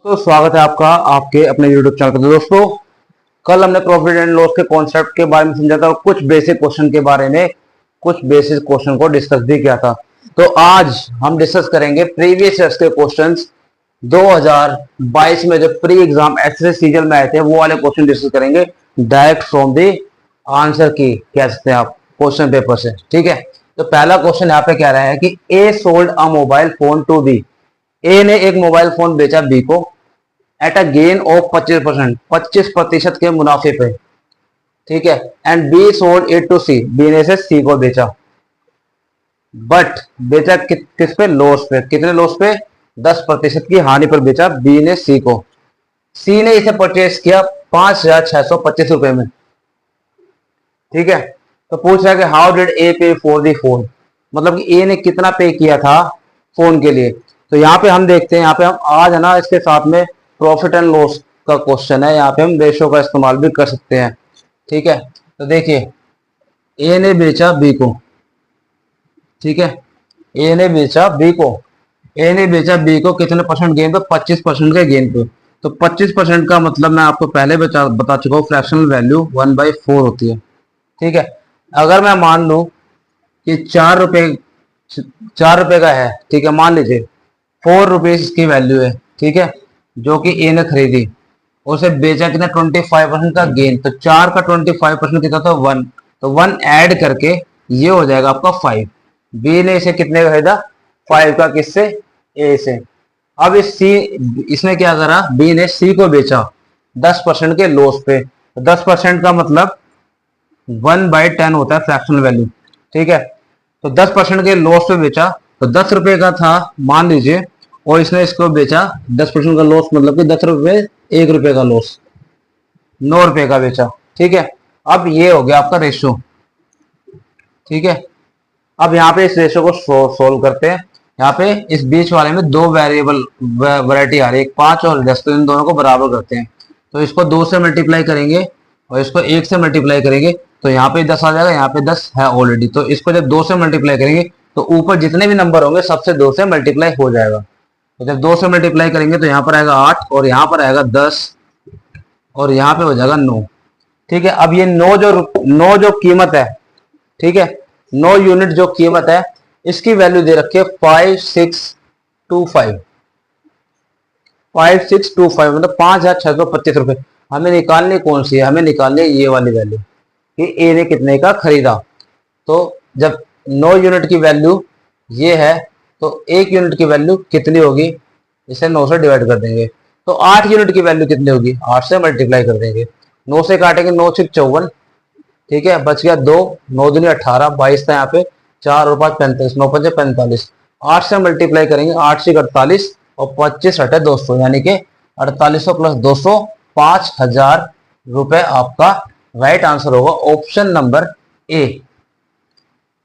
तो स्वागत है आपका आपके अपने YouTube चैनल पर। दोस्तों, कल हमने प्रॉफिट एंड लॉस के कॉन्सेप्ट के बारे में समझा था और कुछ बेसिक क्वेश्चन के बारे में कुछ बेसिक क्वेश्चन को डिस्कस भी किया था। तो आज हम डिस्कस करेंगे प्रीवियस ईयर्स के क्वेश्चंस। 2022 में जो प्री एग्जाम एसएससी सीजन में आए थे वो वाले क्वेश्चन डिस्कस करेंगे डायरेक्ट फ्रॉम दी आंसर की कह सकते हैं आप क्वेश्चन पेपर से। ठीक है, तो पहला क्वेश्चन यहाँ पे कह रहा है कि A sold a mobile phone to B. A ने एक मोबाइल फोन बेचा बी को एट अ गेन ऑफ 25%, 25% के मुनाफे पे। ठीक है, and B sold it to C, B ने इसे सी को बेचा। बट बेचा किस पे? लॉस पे। कितने लॉस पे? 10% की हानि पर बेचा बी ने सी को। सी ने इसे परचेस किया 5,625 रुपए में। ठीक है, तो पूछ रहा है कि हाउ डिड ए पे फॉर दी फोन, मतलब कि ए ने कितना पे किया था फोन के लिए। तो यहाँ पे हम देखते हैं, यहाँ पे हम आज है ना इसके साथ में प्रॉफिट एंड लॉस का क्वेश्चन है, यहाँ पे हम रेशो का इस्तेमाल भी कर सकते हैं। ठीक है, तो देखिए ए ने बेचा बी को। ठीक है, ए ने बेचा बी को, ए ने बेचा बी को कितने परसेंट गेन पे? 25% के गेन पे। तो 25% का मतलब मैं आपको पहले बता चुका हूँ, फ्रैक्शनल वैल्यू 1/4 होती है। ठीक है, अगर मैं मान लूं कि 4 रुपए का है, ठीक है, मान लीजिए 4 रुपीज की वैल्यू है, ठीक है, जो कि ए ने खरीदी, उसे बेचा कितना? 25% का गेन। तो 4 का 25% कितना था? 1। तो 1 ऐड करके ये हो जाएगा आपका 5। बी ने इसे कितने का खरीदा? 5 का। किससे? ए से। अब इसने क्या करा? बी ने सी को बेचा 10% के लॉस पे। 10% का मतलब 1/10 होता है फ्रैक्शनल वैल्यू। ठीक है, तो 10% के लॉस पे बेचा। तो 10 रुपए का था मान लीजिए, और इसने इसको बेचा 10% का लॉस, मतलब कि 10 रुपए 1 रुपए का लॉस, 9 रुपए का बेचा। ठीक है, अब ये हो गया आपका रेशो। ठीक है, अब यहाँ पे इस रेशो को सोल्व करते हैं। यहाँ पे इस बीच वाले में दो वेरिएबल वैरायटी आ रही है, 5 और 10, तो इन दोनों को बराबर करते हैं। तो इसको 2 से मल्टीप्लाई करेंगे और इसको 1 से मल्टीप्लाई करेंगे, तो यहाँ पे 10 आ जाएगा, यहाँ पे 10 है ऑलरेडी। तो इसको जब 2 से मल्टीप्लाई करेंगे तो ऊपर जितने भी नंबर होंगे सबसे 2 से मल्टीप्लाई हो जाएगा। तो जब 2 से मल्टीप्लाई करेंगे तो यहाँ पर आएगा 8 और यहाँ पर आएगा 10 और यहाँ पे हो जाएगा 9। ठीक है, अब ये 9 जो कीमत है, ठीक है, 9 यूनिट जो कीमत है, इसकी वैल्यू दे रखी है 5625। 5625 मतलब 5,625 रुपए। हमें निकालनी कौन सी है? हमें निकालनी है ये वाली वैल्यू कि ए ने कितने का खरीदा। तो जब 9 यूनिट की वैल्यू ये है तो 1 यूनिट की वैल्यू कितनी होगी? इसे 9 से डिवाइड कर देंगे। तो 8 यूनिट की वैल्यू कितनी होगी? 8 से मल्टीप्लाई कर देंगे। 9 से काटेंगे, 9 6 54। ठीक है, बच गया 2, 9 दूनी 18, 22 था यहाँ पे, 4 और 5 45, 9 5 45। 8 से मल्टीप्लाई करेंगे, 8 से 48 और 25 हटे 200, यानी कि 4800 प्लस 200, 5,000 रुपए आपका राइट आंसर होगा, ऑप्शन नंबर ए।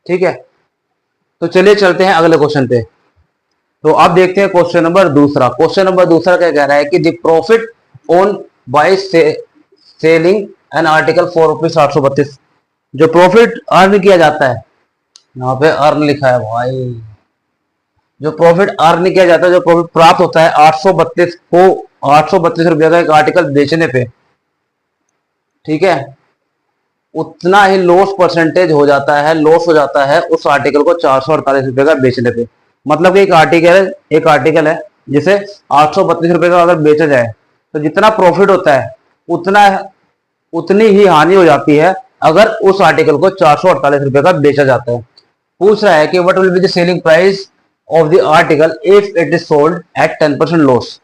ठीक है, तो चलिए चलते हैं अगले क्वेश्चन पे। तो अब देखते हैं क्वेश्चन नंबर दूसरा। क्वेश्चन नंबर दूसरा क्या कह रहा है कि the profit on by selling an article for ₹832। जो प्रॉफिट अर्न किया जाता है, यहाँ पे अर्न लिखा है भाई, जो प्रॉफिट अर्न किया जाता है, जो प्रॉफिट प्राप्त होता है 832 रुपए का एक आर्टिकल बेचने पे, ठीक है, उतना ही लॉस परसेंटेज हो जाता है, लॉस हो जाता है उस आर्टिकल को 448 रुपए का बेचने पे। मतलब कि एक आर्टिकल है जिसे 832 रुपए का अगर बेचा जाए तो जितना प्रॉफिट होता है उतनी ही हानि हो जाती है अगर उस आर्टिकल को 448 रुपए का बेचा जाता है। पूछ रहा है कि what will be the selling price of the article if it is sold at 10% loss.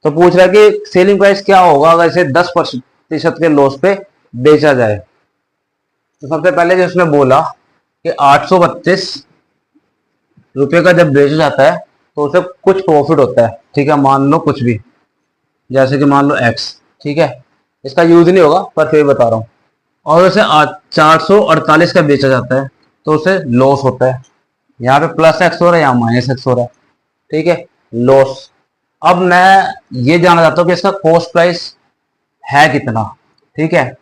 तो पूछ रहा है कि सेलिंग प्राइस क्या होगा अगर इसे 10% के लॉस पे बेचा जाए। तो सबसे पहले जो उसने बोला कि 832 रुपए का जब बेचा जाता है तो उसे कुछ प्रॉफिट होता है। ठीक है, मान लो कुछ भी, जैसे कि मान लो x। ठीक है, इसका यूज नहीं होगा पर फिर बता रहा हूं। और उसे 448 का बेचा जाता है तो उसे लॉस होता है। यहाँ पे प्लस एक्स हो रहा है, यहाँ माइनस एक्स हो रहा है। ठीक है, लॉस। अब मैं ये जानना चाहता हूँ कि इसका कॉस्ट प्राइस है कितना। ठीक है,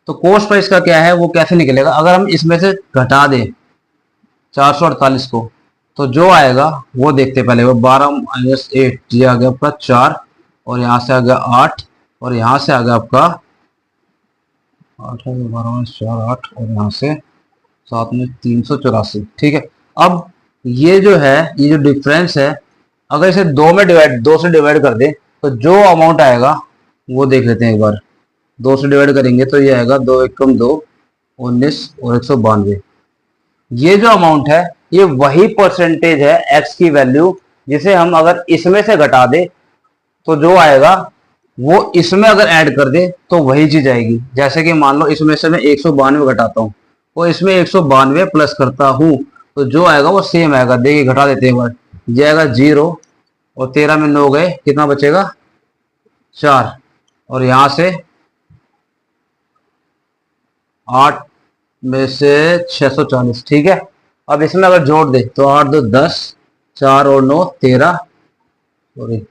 तो कॉस्ट प्राइस का क्या है वो कैसे निकलेगा? अगर हम इसमें से घटा दें 448 को तो जो आएगा वो देखते पहले, वो 12 - 8 ये आ गया आपका 4 और यहाँ से आ गया 8 और यहाँ से आ गया आपका 8 12 4 8 और यहाँ से 7 में 384। ठीक है, अब ये जो है, ये जो डिफरेंस है, अगर इसे दो से डिवाइड कर दे तो जो अमाउंट आएगा वो देख लेते हैं एक बार। 2 से डिवाइड करेंगे तो ये आएगा 2 एकम 2 19 और 192। ये जो अमाउंट है ये वही परसेंटेज है एक्स की वैल्यू, जिसे हम अगर इसमें से घटा दे तो जो आएगा वो इसमें अगर ऐड कर दे तो वही चीज आएगी। जैसे कि मान लो इसमें से मैं 192 घटाता हूँ और इसमें 192 प्लस करता हूँ तो जो आएगा वो सेम आएगा। देखिए घटा देते हैं एक बार, ये आएगा 0 और 13 में 9 गए, कितना बचेगा 4 और यहां से 8 में से 640। ठीक है, अब इसमें अगर जोड़ दे तो 8 2 10, 4 और 9 13, सॉरी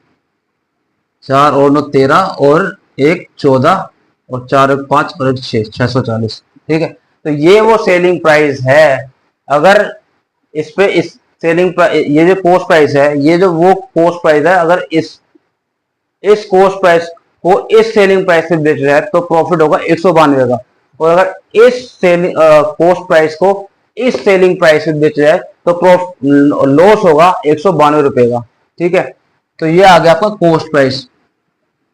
4 और 9 13 और 1 14 और 4 और 5 और 1 6 640। ठीक है, तो ये वो सेलिंग प्राइस है। अगर इस पे इस सेलिंग प्राइस, ये जो कोस्ट प्राइस है, ये जो वो कोस्ट प्राइस है, अगर इस कोस्ट प्राइस को इस सेलिंग प्राइस पे बेच रहा है तो प्रॉफिट होगा 192 का, और अगर इस सेलिंग कोस्ट प्राइस को इस सेलिंग प्राइस पे बेच रहा है तो लॉस होगा 192 रुपए का। ठीक है, तो ये आ गया आपका कोस्ट प्राइस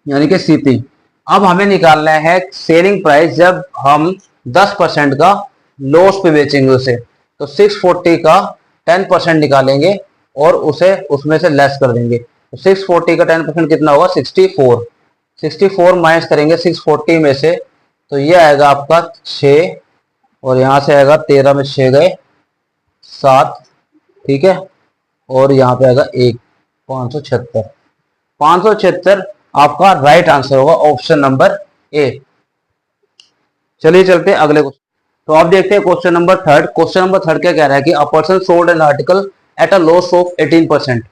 यानी कि सीपी। अब हमें निकालना है सेलिंग प्राइस जब हम 10% का लॉस पे बेचेंगे उसे, तो 640 का 10% निकालेंगे और उसे उसमें से लेस कर देंगे। तो 640 का 10% कितना होगा 64। 64 माइनस करेंगे 640 में से तो ये आएगा आपका 6 और यहां से आएगा 13 में 6 गए 7। ठीक है, और यहाँ पे आएगा 1 576। 576 आपका राइट आंसर होगा, ऑप्शन नंबर ए। चलिए चलते हैं अगले क्वेश्चन। तो आप देखते हैं question number third. Question number third क्या कह रहा है कि a person sold an article at a loss of 18%.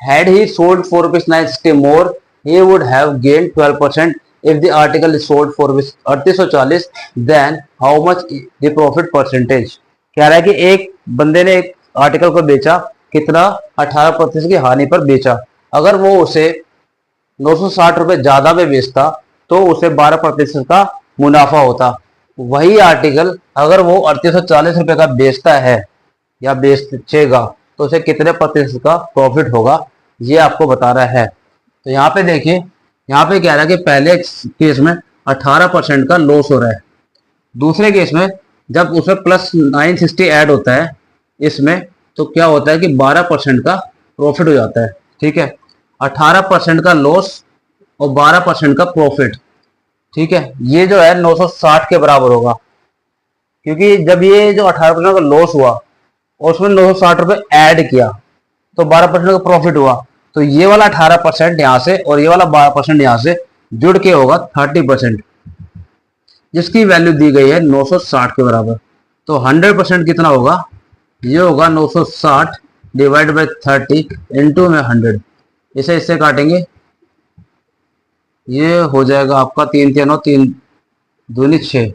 Had he sold for rupees 960 more, he would have gained 12%. If the article is sold for rupees 3840, then how much the profit percentage? कह रहा है कि एक बंदे ने एक article को बेचा, कितना 18% की हानि पर बेचा। अगर वो उसे 960 रुपए ज्यादा में बेचता तो उसे 12% का मुनाफा होता। वही आर्टिकल अगर वो 3840 रुपए का बेचता है या बेचेगा तो उसे कितने प्रतिशत का प्रॉफिट होगा, ये आपको बता रहा है। तो यहाँ पे देखिए, यहाँ पे कह रहा है कि पहले केस में 18% का लॉस हो रहा है, दूसरे केस में जब उसमें प्लस 960 ऐड होता है इसमें तो क्या होता है कि 12% का प्रॉफिट हो जाता है। ठीक है, 18% का लॉस और 12% का प्रॉफिट। ठीक है, ये जो है 960 के बराबर होगा, क्योंकि जब ये जो 18% का लॉस हुआ और उसमें 960 रुपए ऐड किया तो 12% का प्रॉफिट हुआ। तो ये वाला 18% यहां से और ये वाला 12% यहां से जुड़ के होगा 30%, जिसकी वैल्यू दी गई है 960 के बराबर। तो 100% कितना होगा, ये होगा 960 डिवाइड बाई 30 इंटू में 100। इसे इससे काटेंगे, ये हो जाएगा आपका 3 3 3 दूनी 6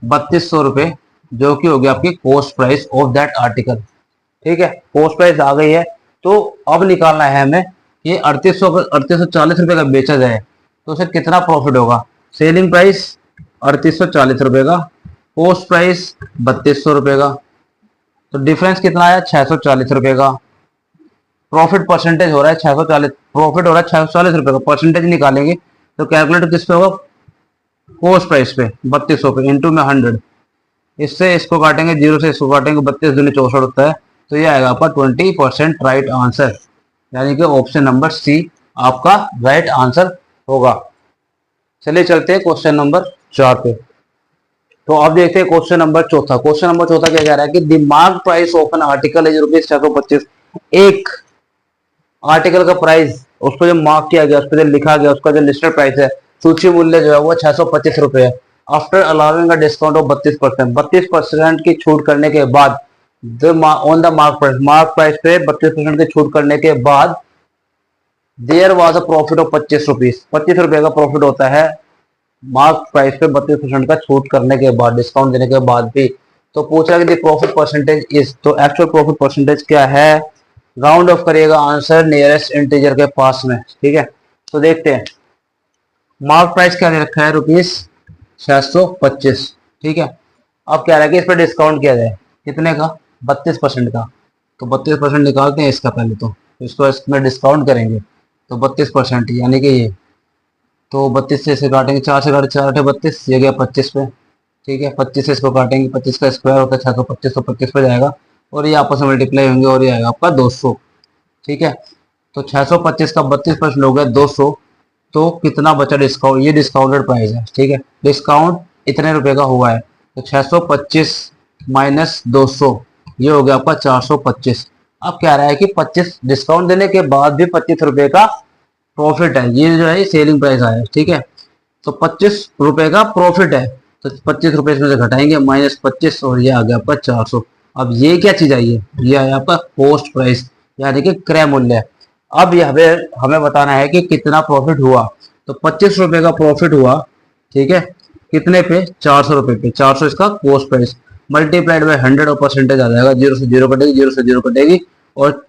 3200 रुपए, जो कि होगी आपकी cost price of that article. ठीक है, कॉस्ट प्राइस आ गई है। तो अब निकालना है हमें कि 3840 रुपए का बेचा जाए तो उसे कितना प्रॉफिट होगा। सेलिंग प्राइस 3840 रुपए का, कॉस्ट प्राइस 3200 रुपए का, तो डिफरेंस कितना आया 640 रुपए का। प्रॉफिट परसेंटेज हो रहा है 640, प्रॉफिट हो रहा है 640 रुपए का, परसेंटेज निकालेंगे तो कैलकुलेट किस पे होगा, कॉस्ट प्राइस पे 3200 पे इंटू में 100। इससे इसको काटेंगे, 0 से इसको काटेंगे, 32 दूनी 64 होता है, तो ये आएगा आपका 20% राइट आंसर, यानी कि ऑप्शन नंबर सी आपका राइट आंसर होगा। चलिए चलते हैं क्वेश्चन नंबर 4 पे। तो अब देखते हैं क्वेश्चन नंबर चौथा। क्वेश्चन नंबर चौथा क्या कह रहा है कि the mark price of an article is rupees 625। एक आर्टिकल का प्राइस, उसको जो मार्क किया गया, उस पर जो लिखा गया, उसका जो लिस्टेड प्राइस है, सूची मूल्य जो है वो 625 रुपए है। After allowing a discount of 32%, 32% की छूट करने के बाद ऑन द मार्क प्राइस पे 32% की छूट करने के बाद there was a profit of 25 rupees, 25 रुपए का प्रॉफिट होता है मार्क प्राइस पे 32% का छूट करने के बाद, डिस्काउंट देने के बाद भी। तो पूछा कि प्रॉफिट परसेंटेज इज, तो एक्चुअल प्रॉफिट परसेंटेज क्या है, राउंड ऑफ करिएगा आंसर नियरेस्ट इंटीजर के पास में। ठीक है, तो देखते हैं, मार्क प्राइस क्या दे रखा है, ₹625। ठीक है, अब क्या रहा है कि इस पर डिस्काउंट किया जाए, कितने का, 32% का। तो 32% निकालते हैं इसका पहले, तो इसको इसमें डिस्काउंट करेंगे तो 32% यानी कि ये, तो 32 से इसे काटेंगे, 4 से काटे 4 8 32, ये गया 25 पे। ठीक है, 25 से इसको काटेंगे, 25 का स्क्वायर होता है 625, तो 25 पे जाएगा और ये आपस में मल्टीप्लाई होंगे और ये आएगा आपका 200। ठीक है, तो 625 का 32% हो गया 200। तो कितना बचा डिस्काउंट, ये डिस्काउंटेड प्राइस है। ठीक है, डिस्काउंट इतने रुपए का हुआ है, तो 625 माइनस 200, ये हो गया आपका 425। अब क्या रहा है कि 25 डिस्काउंट देने के बाद भी 25 रुपए का प्रॉफिट है, ये जो है सेलिंग प्राइस आया। ठीक है, तो 25 रुपए का प्रॉफिट है, तो 25 रुपए इसमें से घटाएंगे, माइनस 25, और ये आ गया आपका 400। अब ये क्या चीज आई है, ये आया आपका कॉस्ट प्राइस यानी कि क्रय मूल्य। अब यह हमें बताना है कि कितना प्रॉफिट हुआ, तो 25 रुपए का प्रॉफिट हुआ। ठीक है, कितने पे, 400 रुपए पे, 400 इसका कॉस्ट प्राइस, मल्टीप्लाइड बाय 100 और परसेंटेज आ जाएगा, 0 से 0 कटेगी, 0 से 0 कटेगी, और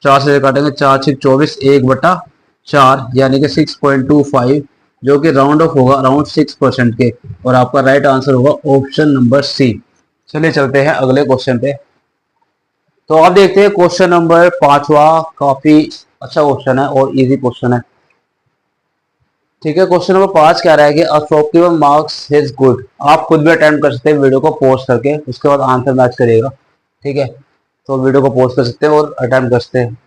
4 से काटेंगे, 4 6 24, 1/4 यानी कि 6.25, जो कि राउंड ऑफ होगा अराउंड 6% के, और आपका राइट आंसर होगा ऑप्शन नंबर सी। चलिए चलते हैं अगले क्वेश्चन पे। तो आप देखते हैं क्वेश्चन नंबर 5वां, काफी अच्छा क्वेश्चन है और इजी क्वेश्चन है। ठीक है, क्वेश्चन नंबर 5 क्या रहा है कि a shopkeeper marks his good. आप खुद भी अटेम्प्ट कर सकते हैं वीडियो को पॉज करके, उसके बाद आंसर मैच करिएगा। ठीक है, तो वीडियो को पॉज कर सकते हैं और अटेम्प्ट कर सकते हैं।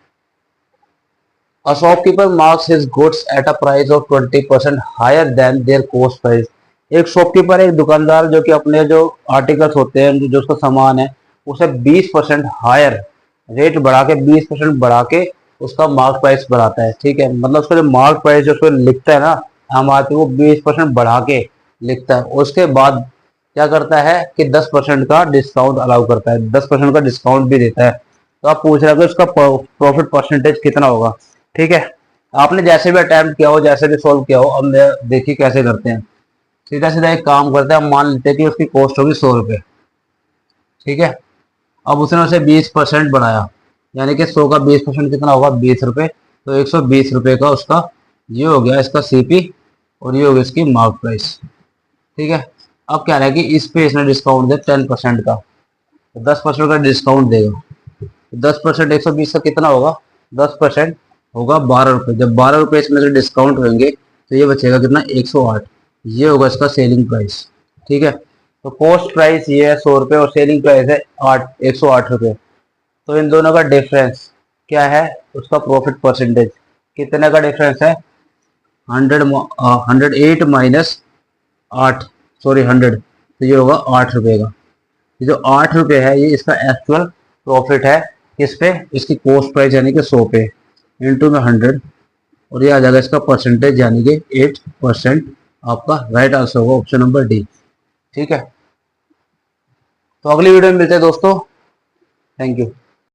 A shopkeeper marks his goods at a price of 20% higher than their cost price। एक शॉपकीपर, एक दुकानदार जो कि अपने जो आर्टिकल्स होते हैं, जो उसका सामान है, उसे 20% हायर रेट बढ़ा के, 20% बढ़ा के उसका मार्क प्राइस बढ़ाता है। ठीक है, मतलब उसका जो मार्क प्राइस जो उसको लिखता है ना एमआरपी, वो 20% बढ़ा के लिखता है। उसके बाद क्या करता है कि 10% का डिस्काउंट अलाउ करता है, 10% का डिस्काउंट भी देता है। तो आप पूछ रहे हो कि उसका प्रॉफिट परसेंटेज कितना होगा। ठीक है, आपने जैसे भी अटेम्प्ट किया हो, जैसे भी सोल्व किया हो, अब देखिए कैसे करते हैं। सीधा सीधा एक काम करते हैं, हम मान लेते हैं कि उसकी कॉस्ट होगी 100 रुपये। ठीक है, अब उसने उसे 20% बढ़ाया, यानी कि 100 का 20% कितना होगा, 20 रुपये, तो 120 रुपये का उसका ये हो गया इसका सीपी, और ये हो गया इसकी मार्क प्राइस। ठीक है, अब क्या है कि इस पे इसने डिस्काउंट दिया 10% का, तो 10% का डिस्काउंट देगा, 10% 120 का कितना होगा, 10% होगा 12 रुपये। जब 12 रुपये इसमें से डिस्काउंट होंगे तो ये बचेगा कितना, 108, ये होगा इसका सेलिंग प्राइस। ठीक है, तो कॉस्ट प्राइस ये है 100 रुपये और सेलिंग प्राइस है 108 रुपये। तो इन दोनों का डिफरेंस क्या है, उसका प्रॉफिट परसेंटेज कितने का डिफरेंस है, 108 माइनस 8, सॉरी 100, तो ये होगा 8 रुपये का। ये जो 8 रुपये है, ये इसका एक्चुअल प्रॉफिट है, किस पे, इसकी कॉस्ट प्राइस यानी कि 100 पे, इंटू में 100, और ये आ जाएगा इसका परसेंटेज यानी कि 8%। आपका राइट आंसर होगा ऑप्शन नंबर डी। ठीक है, तो अगली वीडियो में मिलते हैं दोस्तों, थैंक यू।